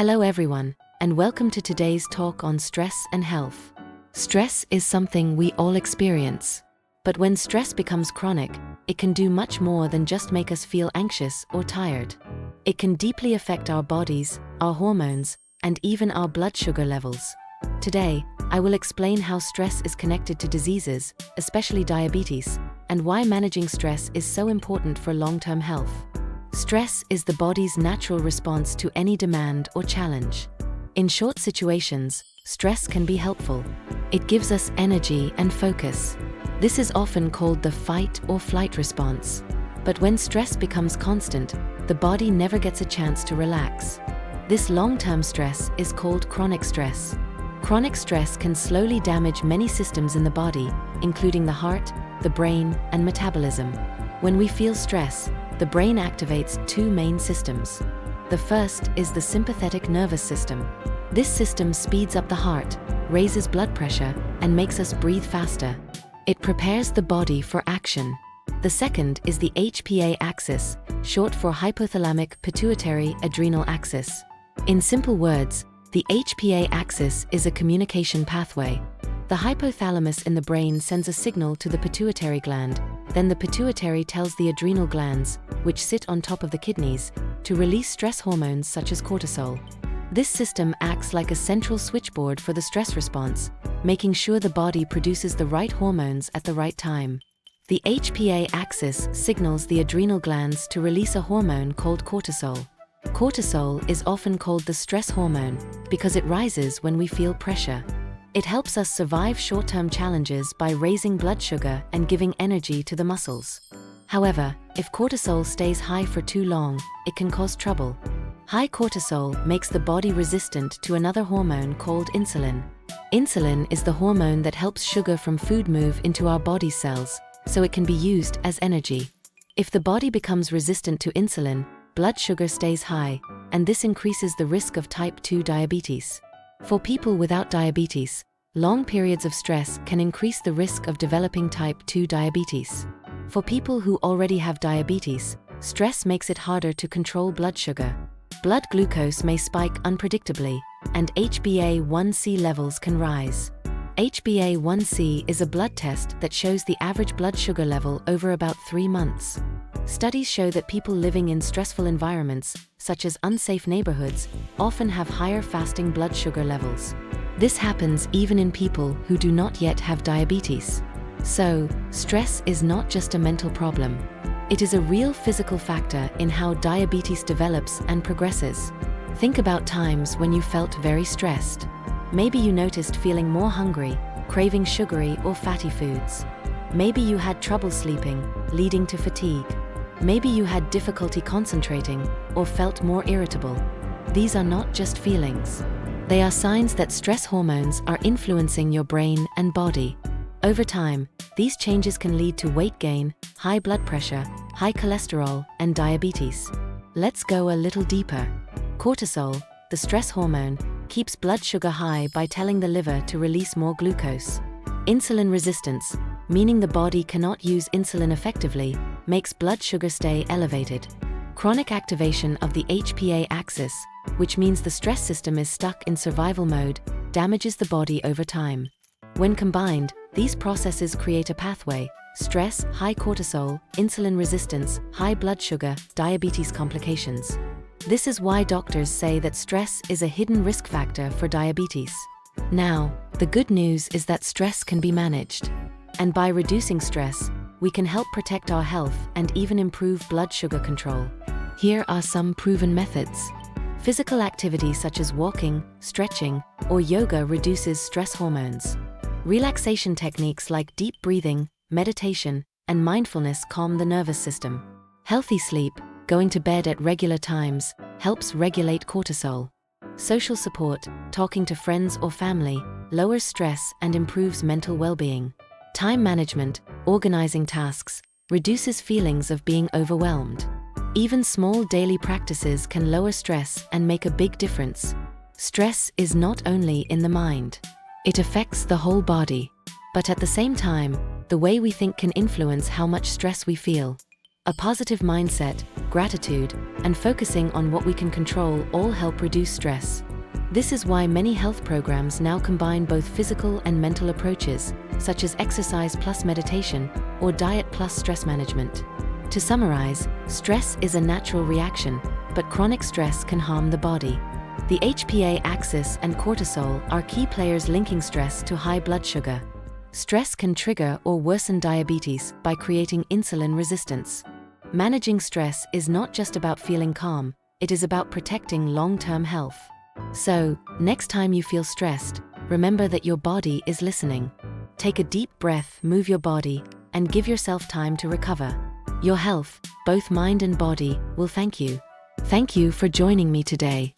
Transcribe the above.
Hello everyone, and welcome to today's talk on stress and health. Stress is something we all experience. But when stress becomes chronic, it can do much more than just make us feel anxious or tired. It can deeply affect our bodies, our hormones, and even our blood sugar levels. Today, I will explain how stress is connected to diseases, especially diabetes, and why managing stress is so important for long-term health. Stress is the body's natural response to any demand or challenge. In short situations, stress can be helpful. It gives us energy and focus. This is often called the fight or flight response. But when stress becomes constant, the body never gets a chance to relax. This long-term stress is called chronic stress. Chronic stress can slowly damage many systems in the body, including the heart, the brain, and metabolism. When we feel stress, the brain activates two main systems. The first is the sympathetic nervous system. This system speeds up the heart, raises blood pressure, and makes us breathe faster. It prepares the body for action. The second is the HPA axis, short for hypothalamic pituitary adrenal axis. In simple words, the HPA axis is a communication pathway. The hypothalamus in the brain sends a signal to the pituitary gland, then the pituitary tells the adrenal glands, which sit on top of the kidneys, to release stress hormones such as cortisol. This system acts like a central switchboard for the stress response, making sure the body produces the right hormones at the right time. The HPA axis signals the adrenal glands to release a hormone called cortisol. Cortisol is often called the stress hormone because it rises when we feel pressure. It helps us survive short-term challenges by raising blood sugar and giving energy to the muscles. However, if cortisol stays high for too long, it can cause trouble. High cortisol makes the body resistant to another hormone called insulin. Insulin is the hormone that helps sugar from food move into our body cells, so it can be used as energy. If the body becomes resistant to insulin, blood sugar stays high, and this increases the risk of type 2 diabetes. For people without diabetes, long periods of stress can increase the risk of developing type 2 diabetes. For people who already have diabetes, stress makes it harder to control blood sugar. Blood glucose may spike unpredictably, and HbA1c levels can rise. HbA1c is a blood test that shows the average blood sugar level over about 3 months. Studies show that people living in stressful environments, such as unsafe neighborhoods, often have higher fasting blood sugar levels. This happens even in people who do not yet have diabetes. So, stress is not just a mental problem. It is a real physical factor in how diabetes develops and progresses. Think about times when you felt very stressed. Maybe you noticed feeling more hungry, craving sugary or fatty foods. Maybe you had trouble sleeping, leading to fatigue. Maybe you had difficulty concentrating or felt more irritable. These are not just feelings. They are signs that stress hormones are influencing your brain and body. Over time, these changes can lead to weight gain, high blood pressure, high cholesterol, and diabetes. Let's go a little deeper. Cortisol, the stress hormone, keeps blood sugar high by telling the liver to release more glucose. Insulin resistance, meaning the body cannot use insulin effectively, makes blood sugar stay elevated. Chronic activation of the HPA axis, which means the stress system is stuck in survival mode, damages the body over time. When combined, these processes create a pathway: stress, high cortisol, insulin resistance, high blood sugar, diabetes complications. This is why doctors say that stress is a hidden risk factor for diabetes. Now, the good news is that stress can be managed. And by reducing stress, we can help protect our health and even improve blood sugar control. Here are some proven methods. Physical activity such as walking, stretching, or yoga reduces stress hormones. Relaxation techniques like deep breathing, meditation, and mindfulness calm the nervous system. Healthy sleep, going to bed at regular times, helps regulate cortisol. Social support, talking to friends or family, lowers stress and improves mental well-being. Time management, organizing tasks, reduces feelings of being overwhelmed. Even small daily practices can lower stress and make a big difference. Stress is not only in the mind. It affects the whole body. But at the same time, the way we think can influence how much stress we feel. A positive mindset, gratitude, and focusing on what we can control all help reduce stress. This is why many health programs now combine both physical and mental approaches, such as exercise plus meditation or diet plus stress management. To summarize, stress is a natural reaction, but chronic stress can harm the body. The HPA axis and cortisol are key players linking stress to high blood sugar. Stress can trigger or worsen diabetes by creating insulin resistance. Managing stress is not just about feeling calm, it is about protecting long-term health. So, next time you feel stressed, remember that your body is listening. Take a deep breath, move your body, and give yourself time to recover. Your health, both mind and body, will thank you. Thank you for joining me today.